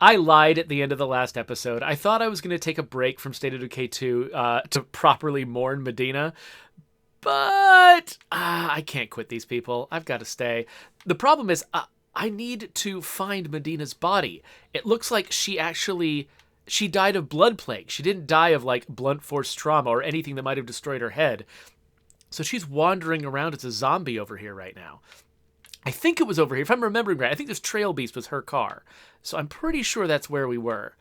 I lied at the end of the last episode. I thought I was going to take a break from State of Decay 2 to properly mourn Medina, but I can't quit these people. I've got to stay. The problem is I need to find Medina's body. It looks like she died of blood plague. She didn't die of like blunt force trauma or anything that might have destroyed her head. So she's wandering around as a zombie over here right now. I think it was over here. If I'm remembering right, I think this Trail Beast was her car. So I'm pretty sure that's where we were.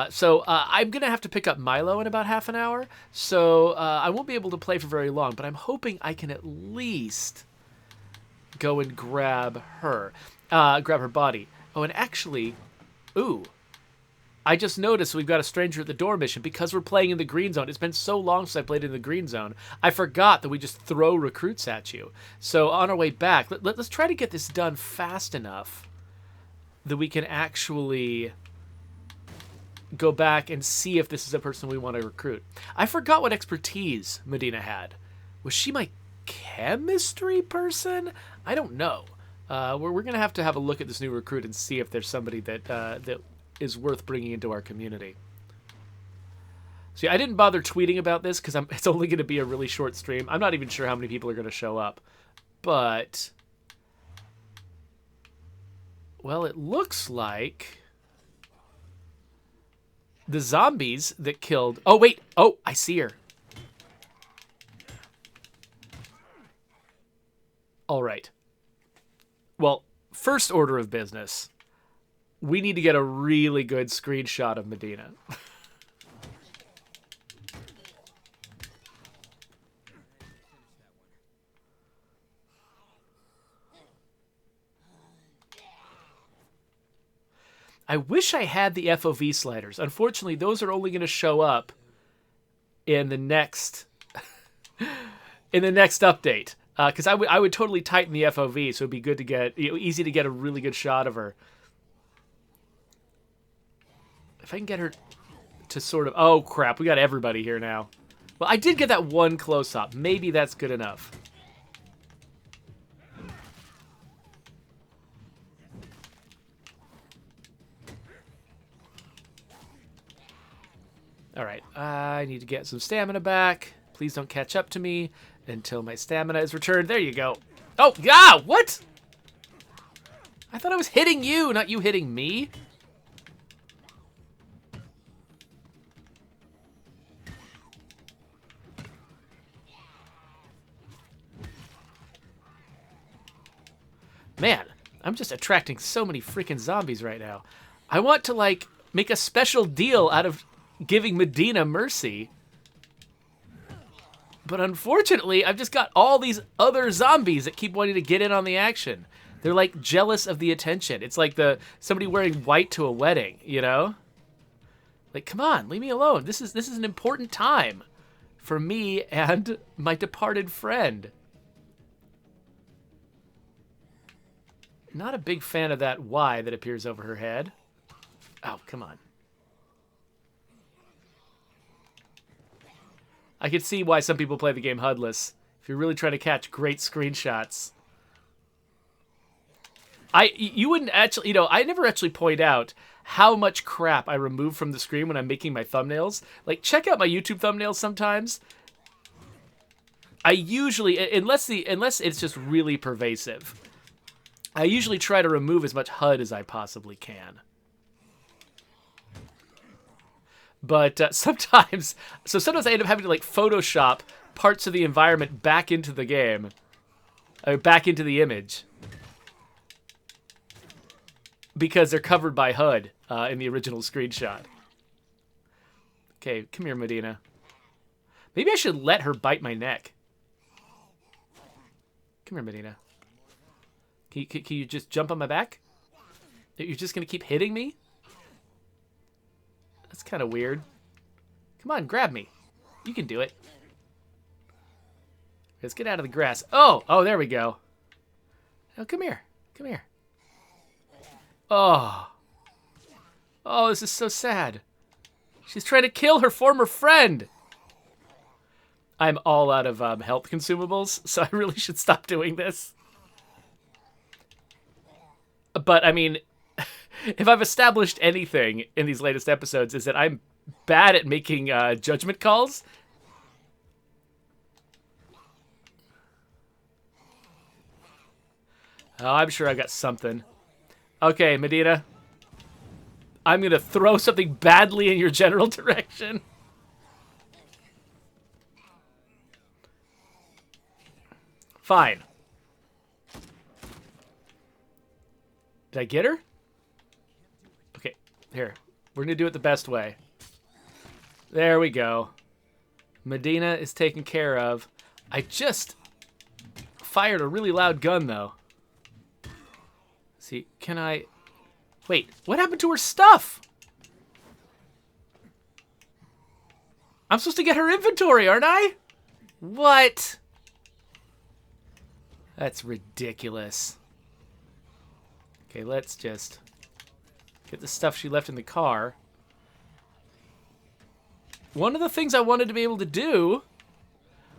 So I'm going to have to pick up Milo in about half an hour. So I won't be able to play for very long, but I'm hoping I can at least go and grab her body. Oh, and actually, ooh, I just noticed we've got a stranger at the door mission because we're playing in the green zone. It's been so long since I played in the green zone. I forgot that we just throw recruits at you. So on our way back, let's try to get this done fast enough that we can actually go back and see if this is a person we want to recruit. I forgot what expertise Medina had. Was she my chemistry person? I don't know. We're going to have a look at this new recruit and see if there's somebody that is worth bringing into our community. See, I didn't bother tweeting about this because it's only going to be a really short stream. I'm not even sure how many people are going to show up. But, well, it looks like the zombies that killed... Oh, wait. Oh, I see her. All right. Well, first order of business... we need to get a really good screenshot of Medina. I wish I had the FOV sliders. Unfortunately, those are only going to show up in the next update. Because I would totally tighten the FOV, so it'd be good to get easy to get a really good shot of her. If I can get her to sort of... oh, crap. We got everybody here now. Well, I did get that one close-up. Maybe that's good enough. All right. I need to get some stamina back. Please don't catch up to me until my stamina is returned. There you go. Oh, yeah! What? I thought I was hitting you, not you hitting me. Man, I'm just attracting so many freaking zombies right now. I want to, like, make a special deal out of giving Medina mercy. But unfortunately, I've just got all these other zombies that keep wanting to get in on the action. They're, like, jealous of the attention. It's like somebody wearing white to a wedding, you know? Like, come on, leave me alone. This is an important time for me and my departed friend. Not a big fan of that Y that appears over her head. Oh, come on. I can see why some people play the game HUDless. If you're really trying to catch great screenshots. You wouldn't actually, I never actually point out how much crap I remove from the screen when I'm making my thumbnails. Like, check out my YouTube thumbnails sometimes. I usually, unless it's just really pervasive, I usually try to remove as much HUD as I possibly can. But sometimes I end up having to, like, Photoshop parts of the environment back into the game. Back into the image. Because they're covered by HUD in the original screenshot. Okay, come here, Medina. Maybe I should let her bite my neck. Come here, Medina. Can you just jump on my back? You're just going to keep hitting me? That's kind of weird. Come on, grab me. You can do it. Let's get out of the grass. Oh, there we go. Oh, come here. Come here. Oh, this is so sad. She's trying to kill her former friend. I'm all out of health consumables, so I really should stop doing this. But, I mean, If I've established anything in these latest episodes, is that I'm bad at making judgment calls. Oh, I'm sure I got something. Okay, Modena. I'm going to throw something badly in your general direction. Fine. Did I get her? Okay, here. We're going to do it the best way. There we go. Modena is taken care of. I just fired a really loud gun, though. See, can I... Wait, what happened to her stuff? I'm supposed to get her inventory, aren't I? What? That's ridiculous. Okay, let's just get the stuff she left in the car. One of the things I wanted to be able to do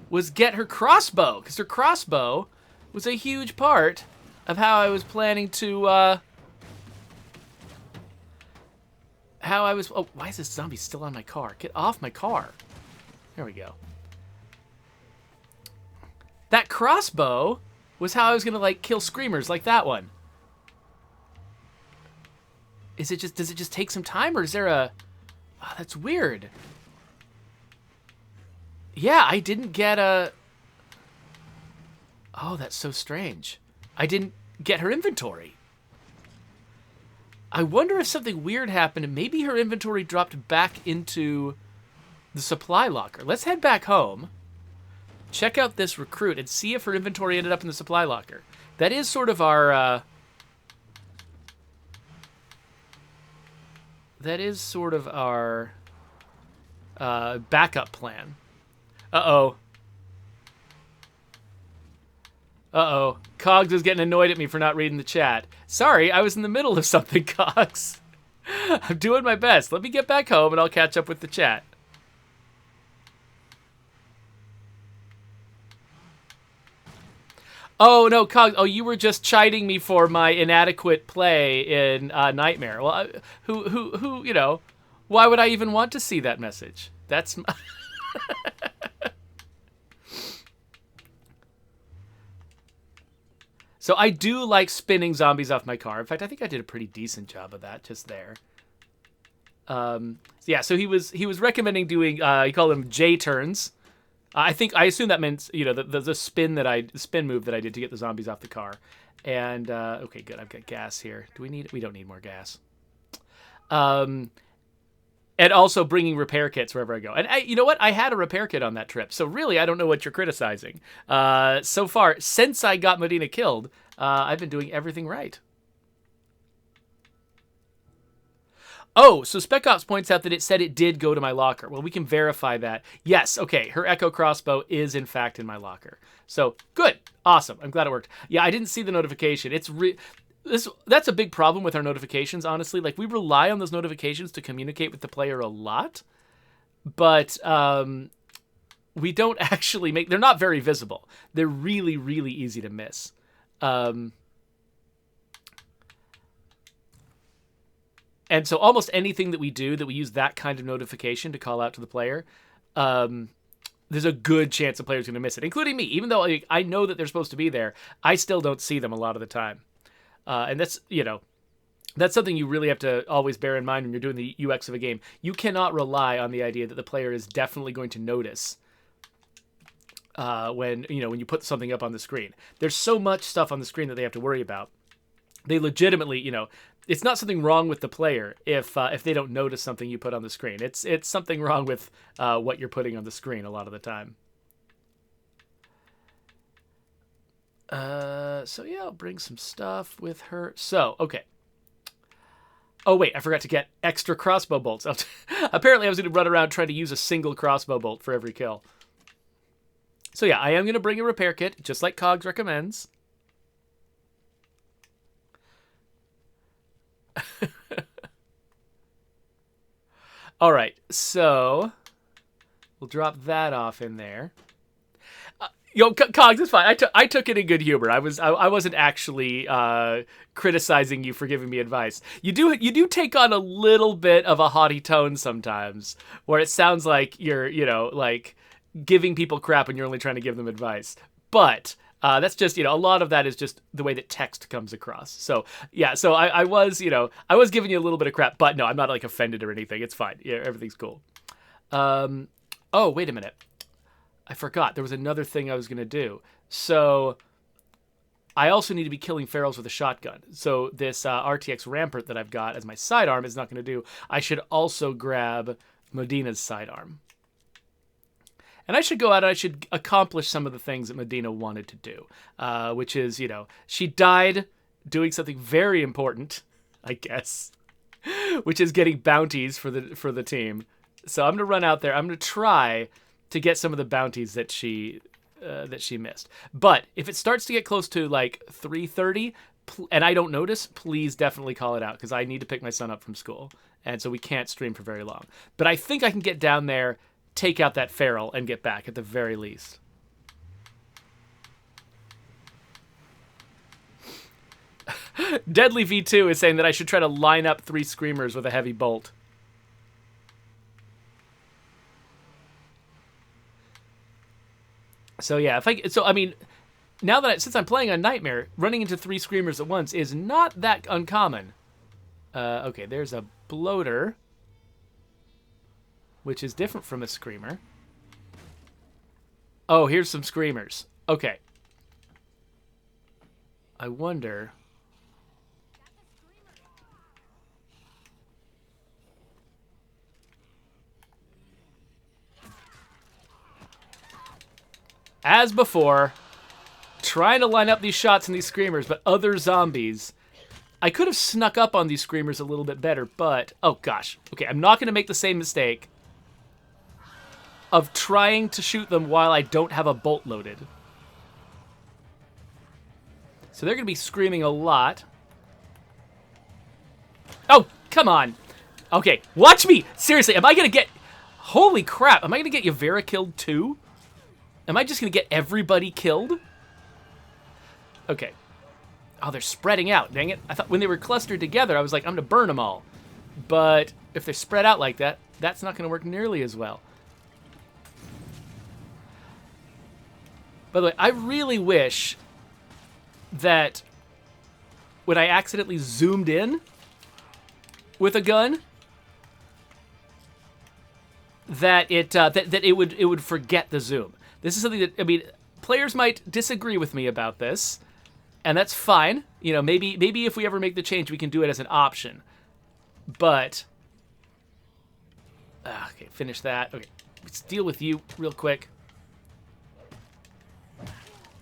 was get her crossbow, because her crossbow was a huge part of how I was planning to, Oh, why is this zombie still on my car? Get off my car. There we go. That crossbow was how I was going to, like, kill screamers like that one. Does it just take some time, or is there a... Oh, that's weird. Yeah, I didn't get a... Oh, that's so strange. I didn't get her inventory. I wonder if something weird happened and maybe her inventory dropped back into the supply locker. Let's head back home, check out this recruit, and see if her inventory ended up in the supply locker. That is sort of our... backup plan. Uh-oh. Uh-oh. Cogs is getting annoyed at me for not reading the chat. Sorry, I was in the middle of something, Cogs. I'm doing my best. Let me get back home and I'll catch up with the chat. Oh, no, Cogs. Oh, you were just chiding me for my inadequate play in Nightmare. Well, who, you know, why would I even want to see that message? That's... So I do like spinning zombies off my car. In fact, I think I did a pretty decent job of that just there. Yeah, so he was recommending doing, he called them J turns. I assume that meant, you know, the spin move that I did to get the zombies off the car. And, okay, good. I've got gas here. We don't need more gas. And also bringing repair kits wherever I go. And you know what? I had a repair kit on that trip. So really, I don't know what you're criticizing. So far, since I got Modena killed, I've been doing everything right. Oh, so Spec Ops points out that it said it did go to my locker. Well, we can verify that. Yes, okay, her Echo crossbow is in fact in my locker. So, good. Awesome. I'm glad it worked. Yeah, I didn't see the notification. That's a big problem with our notifications, honestly. Like, we rely on those notifications to communicate with the player a lot, but we don't actually they're not very visible. They're really, really easy to miss. And so almost anything that we do that we use that kind of notification to call out to the player, there's a good chance the player's going to miss it, including me. Even though I know that they're supposed to be there, I still don't see them a lot of the time. And that's, you know, that's something you really have to always bear in mind when you're doing the UX of a game. You cannot rely on the idea that the player is definitely going to notice when you put something up on the screen. There's so much stuff on the screen that they have to worry about. They legitimately, you know, it's not something wrong with the player if they don't notice something you put on the screen. It's something wrong with what you're putting on the screen a lot of the time. So yeah, I'll bring some stuff with her. So, okay. Oh wait, I forgot to get extra crossbow bolts. Apparently I was going to run around trying to use a single crossbow bolt for every kill. So yeah, I am going to bring a repair kit, just like Cogs recommends. All right, so we'll drop that off in there. Yo, Cogs, it's fine. I took it in good humor. I wasn't actually criticizing you for giving me advice. You do take on a little bit of a haughty tone sometimes, where it sounds like you're like giving people crap and you're only trying to give them advice. But that's just a lot of that is just the way that text comes across. So yeah, so I was I was giving you a little bit of crap, but no, I'm not like offended or anything. It's fine. Yeah, everything's cool. Oh, wait a minute. I forgot. There was another thing I was going to do. So I also need to be killing ferals with a shotgun. So this RTX Rampart that I've got as my sidearm is not going to do. I should also grab Modena's sidearm. And I should go out and I should accomplish some of the things that Modena wanted to do. Which is, she died doing something very important, I guess. Which is getting bounties for the team. So I'm going to run out there. I'm going to try to get some of the bounties that she missed. But if it starts to get close to like 3:30 and I don't notice, please definitely call it out because I need to pick my son up from school. And so we can't stream for very long. But I think I can get down there, take out that feral, and get back at the very least. Deadly V2 is saying that I should try to line up 3 screamers with a heavy bolt. So yeah, now that since I'm playing on Nightmare, running into 3 screamers at once is not that uncommon. Okay, there's a bloater, which is different from a screamer. Oh, here's some screamers. Okay. I wonder. As before, trying to line up these shots and these screamers, but other zombies. I could have snuck up on these screamers a little bit better, but... Oh, gosh. Okay, I'm not going to make the same mistake of trying to shoot them while I don't have a bolt loaded. So they're going to be screaming a lot. Oh, come on. Okay, watch me. Seriously, am I going to get... Holy crap, am I going to get Yavera killed too? Am I just going to get everybody killed? Okay. Oh, they're spreading out. Dang it. I thought when they were clustered together, I was like, I'm going to burn them all. But if they're spread out like that, that's not going to work nearly as well. By the way, I really wish that when I accidentally zoomed in with a gun, that it would forget the zoom. This is something that, players might disagree with me about this, and that's fine. Maybe if we ever make the change, we can do it as an option. But, okay, finish that. Okay, let's deal with you real quick.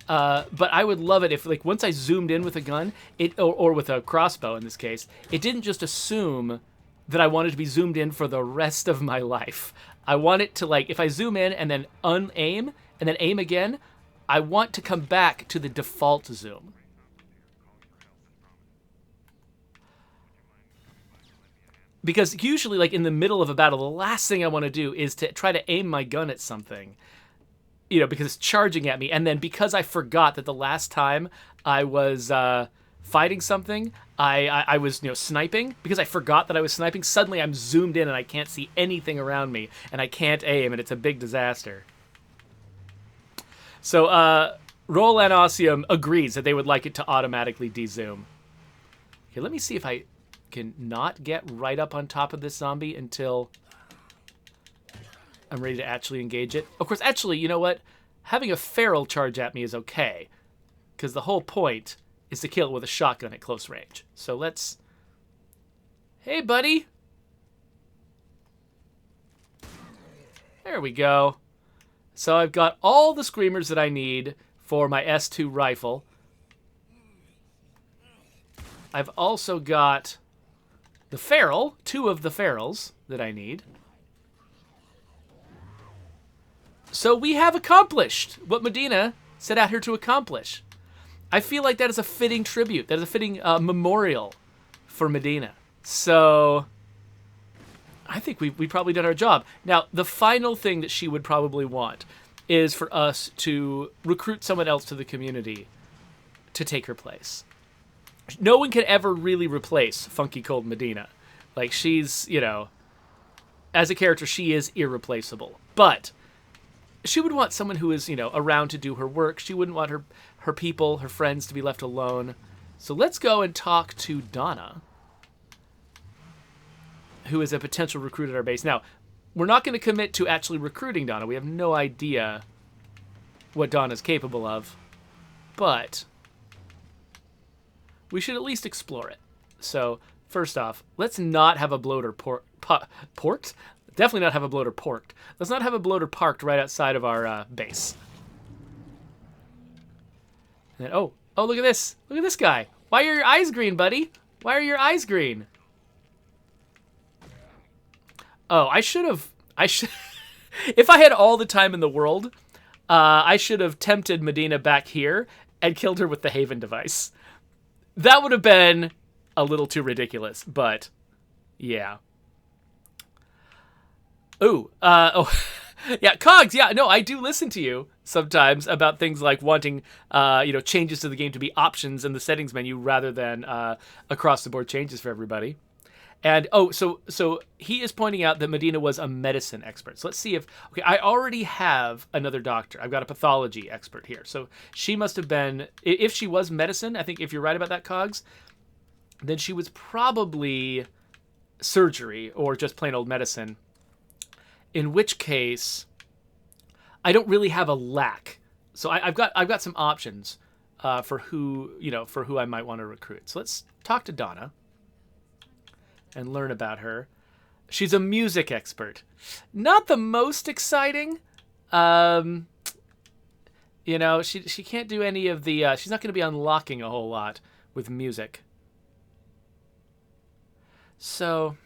But I would love it if, like, once I zoomed in with a gun, or with a crossbow in this case, it didn't just assume that I wanted to be zoomed in for the rest of my life. I want it to, like, if I zoom in and then unaim, and then aim again, I want to come back to the default zoom. Because usually, like, in the middle of a battle, the last thing I want to do is to try to aim my gun at something. Because it's charging at me. And then because I forgot that the last time I was fighting something, I was, sniping. Because I forgot that I was sniping, suddenly I'm zoomed in and I can't see anything around me. And I can't aim, and it's a big disaster. So, Roland Ossium agrees that they would like it to automatically de-zoom. Okay, let me see if I can not get right up on top of this zombie until I'm ready to actually engage it. Of course, actually, you know what? Having a feral charge at me is okay, because the whole point is to kill it with a shotgun at close range. So let's... Hey, buddy! There we go. So I've got all the screamers that I need for my S2 rifle. I've also got the feral, 2 of the ferals that I need. So we have accomplished what Modena set out here to accomplish. I feel like that is a fitting tribute. That is a fitting memorial for Modena. So I think we probably did our job. Now, the final thing that she would probably want is for us to recruit someone else to the community to take her place. No one can ever really replace Funky Cold Modena. Like, she's, you know, as a character, she is irreplaceable. But she would want someone who is, you know, around to do her work. She wouldn't want her people, her friends to be left alone. So let's go and talk to Donna, who is a potential recruit at our base. Now, we're not going to commit to actually recruiting Donna. We have no idea what Donna's capable of. But we should at least explore it. So, first off, let's not have a bloater porked? Definitely not have a bloater porked. Let's not have a bloater parked right outside of our base. And then, oh, look at this. Look at this guy. Why are your eyes green, buddy? Why are your eyes green? Oh, I should... If I had all the time in the world, I should have tempted Modena back here and killed her with the Haven device. That would have been a little too ridiculous, but yeah. Ooh, yeah, Cogs, yeah, no, I do listen to you sometimes about things like wanting, changes to the game to be options in the settings menu rather than across-the-board changes for everybody. And, so he is pointing out that Modena was a medicine expert. So let's see okay, I already have another doctor. I've got a pathology expert here. So she must have been, if she was medicine, I think if you're right about that, Cogs, then she was probably surgery or just plain old medicine. In which case, I don't really have a lack. So I've got some options for who I might want to recruit. So let's talk to Donna and learn about her. She's a music expert. Not the most exciting. She can't do any of the... she's not going to be unlocking a whole lot with music. So,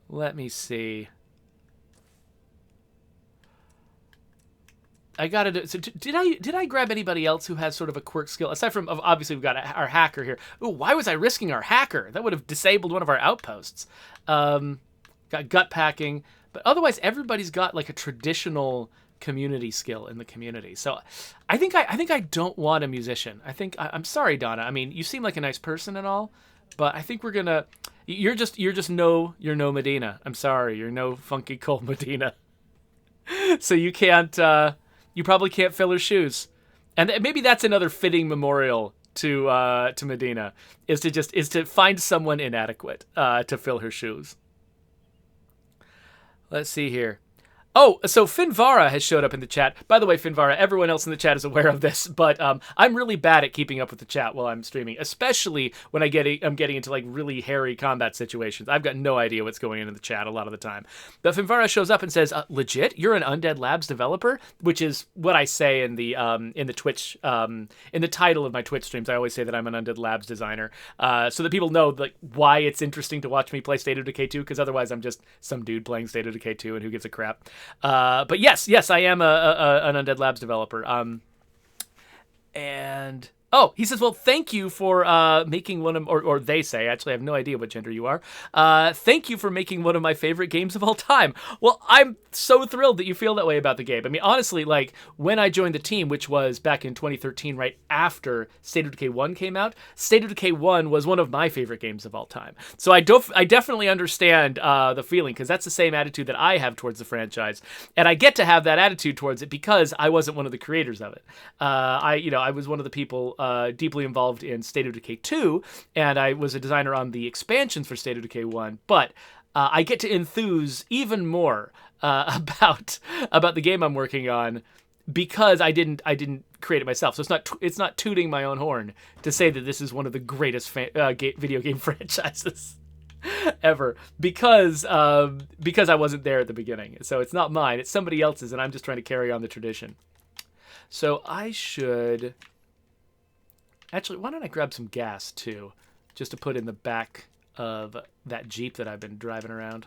let me see. I gotta do. So did I grab anybody else who has sort of a quirk skill aside from obviously we've got our hacker here? Ooh, why was I risking our hacker? That would have disabled one of our outposts. Got gut packing, but otherwise everybody's got like a traditional community skill in the community. So I think I don't want a musician. I'm sorry, Donna. I mean, you seem like a nice person and all, but I think we're gonna. You're no Modena. I'm sorry, you're no Funky Cold Modena. So you can't. You probably can't fill her shoes, and maybe that's another fitting memorial to Modena is to find someone inadequate to fill her shoes. Let's see here. Oh, so Finvara has showed up in the chat. By the way, Finvara, everyone else in the chat is aware of this, but I'm really bad at keeping up with the chat while I'm streaming, especially when I'm getting into like really hairy combat situations. I've got no idea what's going on in the chat a lot of the time. But Finvara shows up and says, "Legit, you're an Undead Labs developer," which is what I say in the Twitch in the title of my Twitch streams. I always say that I'm an Undead Labs designer, so that people know like why it's interesting to watch me play State of Decay 2, because otherwise I'm just some dude playing State of Decay 2 and who gives a crap. But yes, I am an Undead Labs developer. And he says, well, thank you for making one of, or they say, actually, I have no idea what gender you are. Thank you for making one of my favorite games of all time. Well, I'm so thrilled that you feel that way about the game. I mean, honestly, like when I joined the team, which was back in 2013, right after State of Decay 1 came out, State of Decay 1 was one of my favorite games of all time. So I definitely understand the feeling, because that's the same attitude that I have towards the franchise. And I get to have that attitude towards it because I wasn't one of the creators of it. I was one of the people deeply involved in State of Decay 2, and I was a designer on the expansions for State of Decay 1, but I get to enthuse even more about the game I'm working on because I didn't create it myself. So it's not tooting my own horn to say that this is one of the greatest video game franchises ever because I wasn't there at the beginning. So it's not mine, it's somebody else's, and I'm just trying to carry on the tradition. So I should... Actually, why don't I grab some gas, too, just to put in the back of that Jeep that I've been driving around.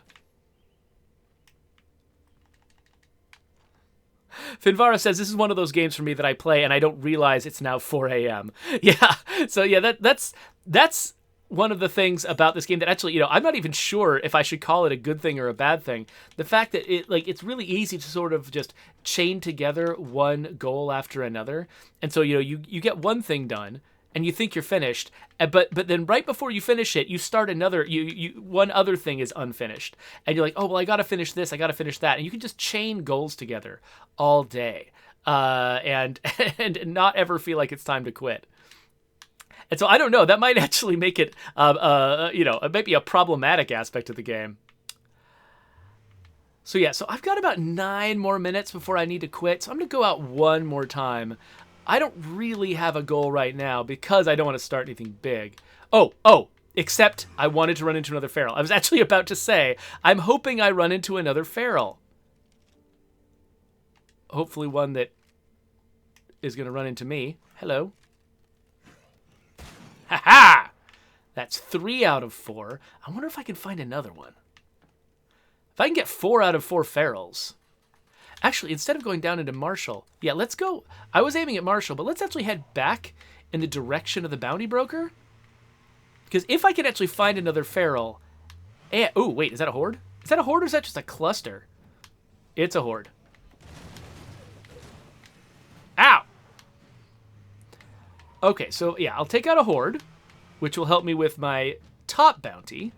Finvara says, this is one of those games for me that I play and I don't realize it's now 4 a.m. Yeah, so yeah, that's one of the things about this game that actually, I'm not even sure if I should call it a good thing or a bad thing. The fact that it's really easy to sort of just chain together one goal after another. And so, you get one thing done and you think you're finished, but then right before you finish it, you start another, one other thing is unfinished. And you're like, oh, well, I got to finish this, I got to finish that. And you can just chain goals together all day and not ever feel like it's time to quit. And so I don't know, that might actually make it, maybe a problematic aspect of the game. So yeah, so I've got about 9 more minutes before I need to quit. So I'm going to go out one more time. I don't really have a goal right now because I don't want to start anything big. Except I wanted to run into another feral. I was actually about to say, I'm hoping I run into another feral. Hopefully one that is going to run into me. Hello. Ha! That's 3 out of 4. I wonder if I can find another one. If I can get 4 out of 4 ferals. Actually, instead of going down into Marshall, yeah, let's go. I was aiming at Marshall, but let's actually head back in the direction of the bounty broker. Because if I can actually find another feral... Oh, wait, is that a horde? Is that a horde or is that just a cluster? It's a horde. Ow! Okay, so yeah, I'll take out a horde, which will help me with my top bounty.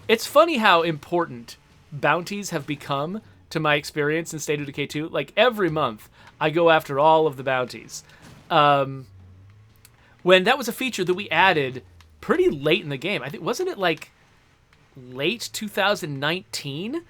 It's funny how important bounties have become to my experience in State of Decay 2. Like, every month, I go after all of the bounties. When that was a feature that we added pretty late in the game. I think, wasn't it like late 2019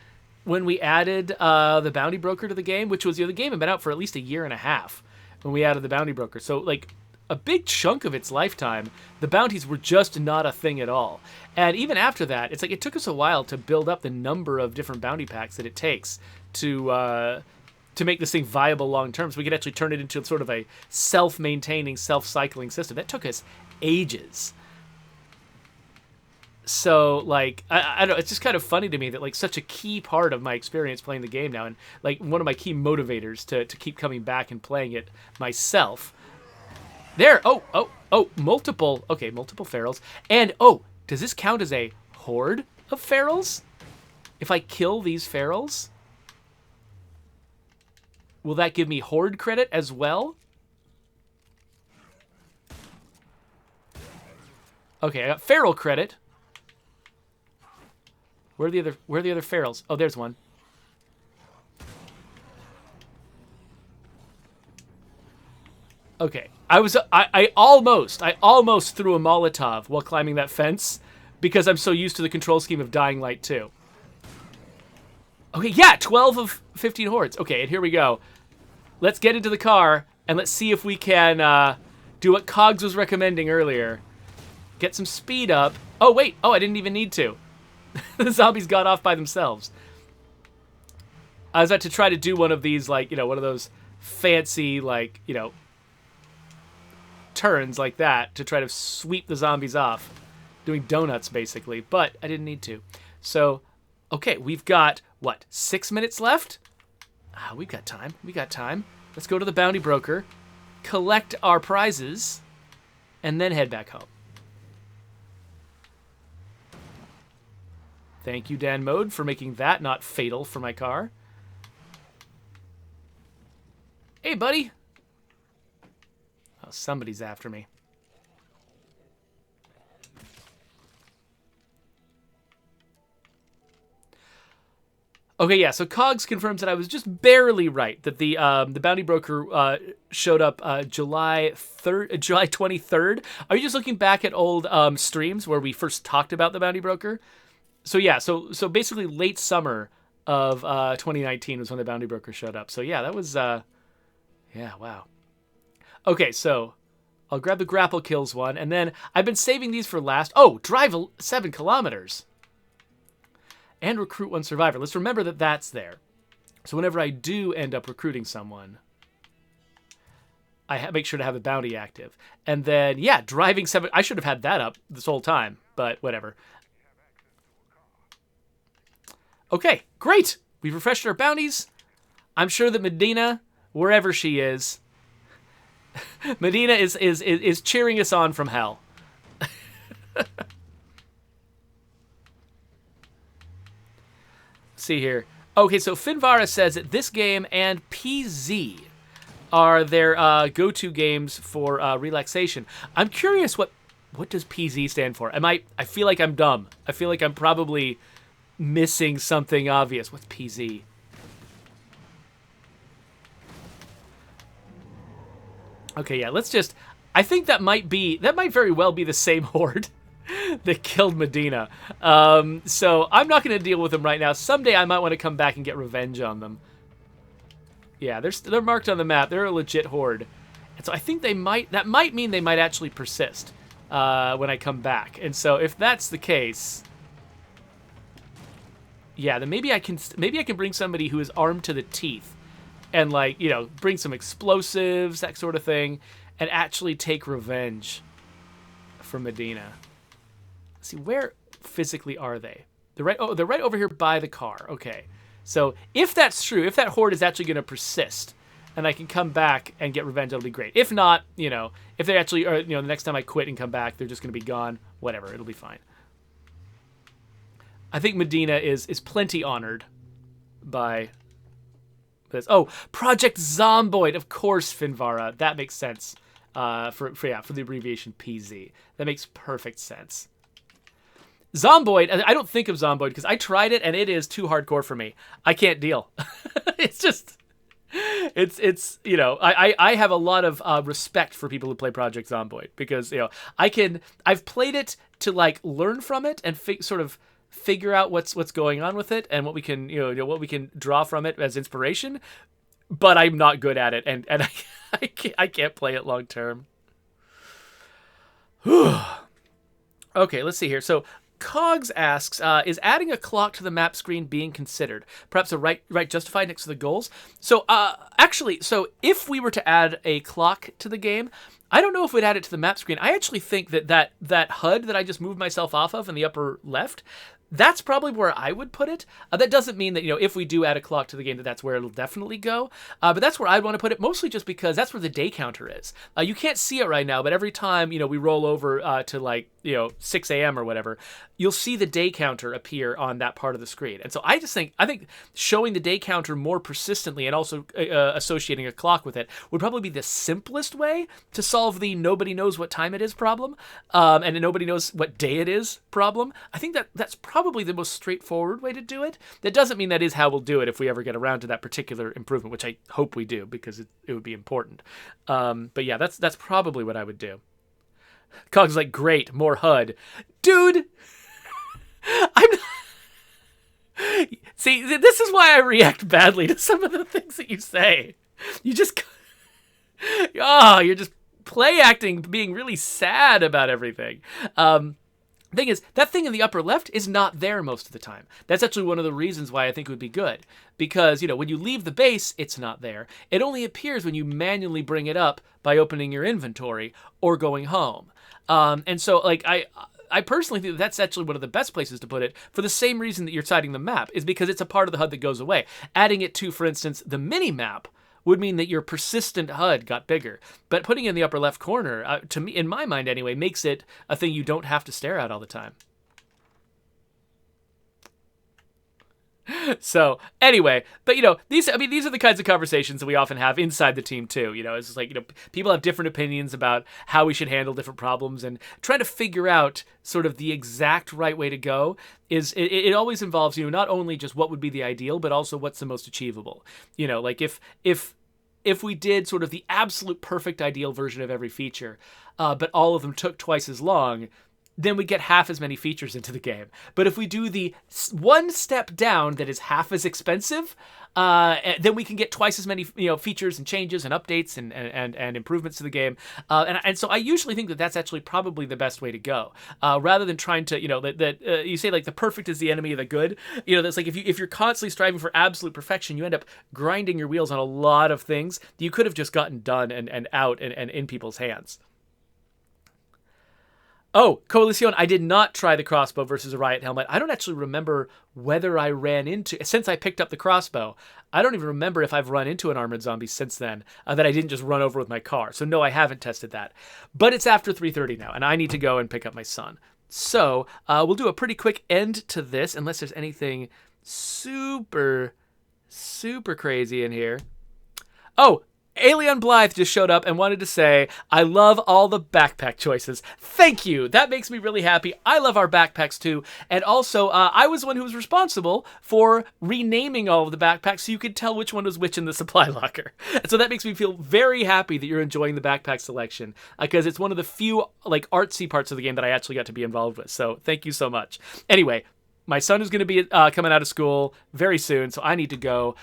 when we added the bounty broker to the game, which was, the game had been out for at least a year and a half when we added the bounty broker. So, like, a big chunk of its lifetime, the bounties were just not a thing at all. And even after that, it's like it took us a while to build up the number of different bounty packs that it takes to make this thing viable long term, so we could actually turn it into sort of a self-maintaining, self-cycling system. That took us ages. So, like, I don't know, it's just kind of funny to me that, like, such a key part of my experience playing the game now, and, like, one of my key motivators to keep coming back and playing it myself. There! Multiple ferals. And, does this count as a horde of ferals? If I kill these ferals, will that give me horde credit as well? Okay, I got feral credit. Where are the other ferals? Oh, there's one. Okay. I almost threw a Molotov while climbing that fence because I'm so used to the control scheme of Dying Light 2. Okay, yeah, 12 of 15 hordes. Okay, and here we go. Let's get into the car and let's see if we can do what Cogs was recommending earlier. Get some speed up. Oh, wait. Oh, I didn't even need to. The zombies got off by themselves. I was about to try to do one of these, like, one of those fancy, like, turns like that to try to sweep the zombies off. Doing donuts, basically. But I didn't need to. So, okay, we've got, 6 minutes left? We've got time. Let's go to the bounty broker, collect our prizes, and then head back home. Thank you, Dan Mode, for making that not fatal for my car. Hey, buddy. Oh, somebody's after me. Okay, yeah, so Cogs confirms that I was just barely right, that the bounty broker showed up July 23rd. Are you just looking back at old streams where we first talked about the bounty broker? So yeah, so basically late summer of 2019 was when the bounty broker showed up. So yeah, that was, yeah, wow. Okay, so I'll grab the grapple kills one, and then I've been saving these for last. Oh, drive 7 kilometers. And recruit 1 survivor. Let's remember that that's there. So whenever I do end up recruiting someone, I make sure to have the bounty active. And then, yeah, driving 7... I should have had that up this whole time, but whatever. Okay, great. We've refreshed our bounties. I'm sure that Modena, wherever she is Modena is cheering us on from hell. See here. Okay, so Finvara says that this game and PZ are their go-to games for relaxation. I'm curious what does PZ stand for? I feel like I'm dumb. I feel like I'm probably missing something obvious. What's PZ? Okay, yeah, let's just... I think that might very well be the same horde that killed Modena. So I'm not going to deal with them right now. Someday I might want to come back and get revenge on them. Yeah, they're marked on the map. They're a legit horde. And so I think that might mean they might actually persist when I come back. And so if that's the case... Yeah, then maybe I can bring somebody who is armed to the teeth and, like, you know, bring some explosives, that sort of thing, and actually take revenge for Modena. Let's see, where physically are they? They're right over here by the car. Okay. So if that's true, if that horde is actually going to persist and I can come back and get revenge, that'll be great. If not, you know, if they actually are, you know, the next time I quit and come back, they're just going to be gone. Whatever, it'll be fine. I think Modena is plenty honored by this. Oh, Project Zomboid, of course, Finvara. That makes sense. For the abbreviation PZ. That makes perfect sense. Zomboid, I don't think of Zomboid because I tried it and it is too hardcore for me. I can't deal. It's just, it's you know, I have a lot of respect for people who play Project Zomboid because, you know, I've played it to, like, learn from it and sort of figure out what's going on with it and what we can, you know, what we can draw from it as inspiration, but I'm not good at it and I can't play it long term. Okay, let's see here. So Cogs asks, is adding a clock to the map screen being considered? Perhaps a right justified next to the goals? So actually, so if we were to add a clock to the game, I don't know if we'd add it to the map screen. I actually think that HUD that I just moved myself off of in the upper left, that's probably where I would put it. That doesn't mean that, you know, if we do add a clock to the game, that's where it'll definitely go. But that's where I'd want to put it, mostly just because that's where the day counter is. You can't see it right now, but every time, you know, we roll over to, like, you know, 6 a.m. or whatever, you'll see the day counter appear on that part of the screen. And so I think showing the day counter more persistently and also associating a clock with it would probably be the simplest way to solve the nobody knows what time it is problem, and nobody knows what day it is problem. I think that's probably the most straightforward way to do it. That doesn't mean that is how we'll do it if we ever get around to that particular improvement, which I hope we do because it would be important. But yeah, that's probably what I would do. Cog's like, great, more HUD. Dude, I'm not... See, this is why I react badly to some of the things that you say. You just... you're just play acting, being really sad about everything. Thing is, that thing in the upper left is not there most of the time. That's actually one of the reasons why I think it would be good. Because, you know, when you leave the base, it's not there. It only appears when you manually bring it up by opening your inventory or going home. And so, like, I personally think that's actually one of the best places to put it for the same reason that you're citing the map, is because it's a part of the HUD that goes away. Adding it to, for instance, the mini-map would mean that your persistent HUD got bigger. But putting it in the upper left corner, to me, in my mind anyway, makes it a thing you don't have to stare at all the time. So anyway, but you know, these are the kinds of conversations that we often have inside the team too. You know, it's just like, you know, people have different opinions about how we should handle different problems, and trying to figure out sort of the exact right way to go is it always involves, you know, not only just what would be the ideal, but also what's the most achievable. You know, like if we did sort of the absolute perfect ideal version of every feature, but all of them took twice as long, then we get half as many features into the game. But if we do the one step down that is half as expensive, then we can get twice as many, you know, features and changes and updates and improvements to the game. And so I usually think that that's actually probably the best way to go, rather than trying to, you know, that you say like the perfect is the enemy of the good. You know, that's like if you're constantly striving for absolute perfection, you end up grinding your wheels on a lot of things that you could have just gotten done and out and in people's hands. Oh, Coalición, I did not try the crossbow versus a riot helmet. I don't actually remember whether I ran into, since I picked up the crossbow, I don't even remember if I've run into an armored zombie since then that I didn't just run over with my car. So no, I haven't tested that. But it's after 3:30 now, and I need to go and pick up my son. So we'll do a pretty quick end to this, unless there's anything super, super crazy in here. Oh, Alien Blythe just showed up and wanted to say, I love all the backpack choices. Thank you. That makes me really happy. I love our backpacks too. And also, I was one who was responsible for renaming all of the backpacks so you could tell which one was which in the supply locker. And so that makes me feel very happy that you're enjoying the backpack selection, because it's one of the few like artsy parts of the game that I actually got to be involved with. So thank you so much. Anyway, my son is going to be coming out of school very soon, so I need to go.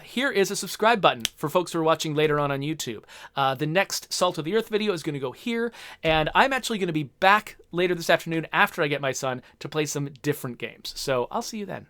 Here is a subscribe button for folks who are watching later on YouTube. The next Salt of the Earth video is going to go here, and I'm actually going to be back later this afternoon after I get my son to play some different games. So I'll see you then.